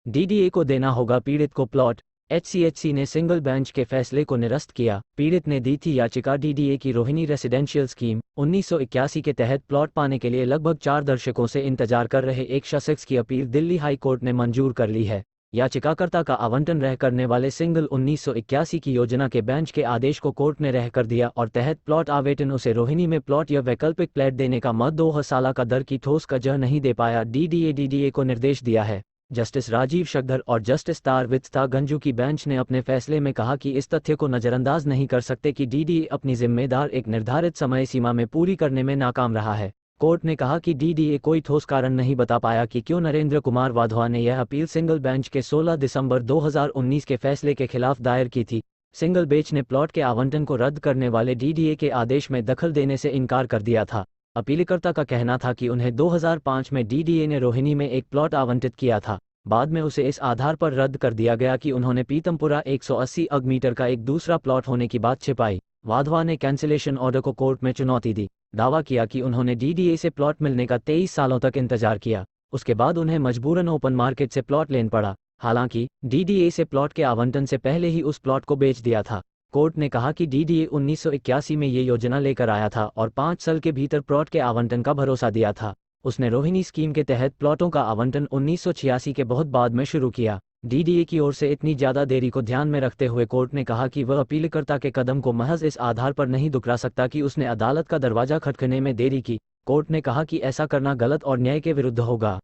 DDA को देना होगा पीड़ित को प्लॉट। एचसीएचसी ने सिंगल बेंच के फैसले को निरस्त किया। पीड़ित ने दी थी याचिका। डीडीए की रोहिणी रेसिडेंशियल स्कीम 1981 के तहत प्लॉट पाने के लिए लगभग 4 दशकों से इंतजार कर रहे एक शख्स की अपील दिल्ली हाई कोर्ट ने मंजूर कर ली है। याचिकाकर्ता का आवंटन रह करने वाले सिंगल 1981 की योजना के बेंच के आदेश को कोर्ट ने रह कर दिया और तहत प्लॉट आवंटन उसे रोहिणी में प्लॉट या वैकल्पिक प्लैट देने का मत 2 साल का दर की ठोस वजह नहीं दे पाया। डीडीए को निर्देश दिया है। जस्टिस राजीव शक्धर और जस्टिस तारवित्ता गंजू की बेंच ने अपने फैसले में कहा कि इस तथ्य को नज़रअंदाज नहीं कर सकते कि डीडीए अपनी जिम्मेदार एक निर्धारित समय सीमा में पूरी करने में नाकाम रहा है। कोर्ट ने कहा कि डीडीए कोई ठोस कारण नहीं बता पाया कि क्यों नरेंद्र कुमार वाधवा ने यह अपील सिंगल बेंच के 16 दिसंबर 2019 के फैसले के खिलाफ दायर की थी। सिंगल बेंच ने प्लॉट के आवंटन को रद्द करने वाले डीडीए के आदेश में दखल देने से इनकार कर दिया था। अपीलकर्ता का कहना था कि उन्हें 2005 में डीडीए ने रोहिणी में एक प्लॉट आवंटित किया था। बाद में उसे इस आधार पर रद्द कर दिया गया कि उन्होंने पीतमपुरा 180 अग मीटर का एक दूसरा प्लॉट होने की बात छिपाई। वाधवा ने कैंसिलेशन ऑर्डर को कोर्ट में चुनौती दी। दावा किया कि उन्होंने डीडीए से प्लॉट मिलने का 23 सालों तक इंतजार किया। उसके बाद उन्हें मजबूरन ओपन मार्केट से प्लॉट लेना पड़ा। हालांकि डीडीए से प्लॉट के आवंटन से पहले ही उस प्लॉट को बेच दिया था। कोर्ट ने कहा कि डीडीए 1981 में ये योजना लेकर आया था और 5 साल के भीतर प्लॉट के आवंटन का भरोसा दिया था। उसने रोहिणी स्कीम के तहत प्लॉटों का आवंटन 1986 के बहुत बाद में शुरू किया। डीडीए की ओर से इतनी ज़्यादा देरी को ध्यान में रखते हुए कोर्ट ने कहा कि वह अपीलकर्ता के कदम को महज इस आधार पर नहीं दुकरा सकता कि उसने अदालत का दरवाजा खटखने में देरी की। कोर्ट ने कहा कि ऐसा करना गलत और न्याय के विरुद्ध होगा।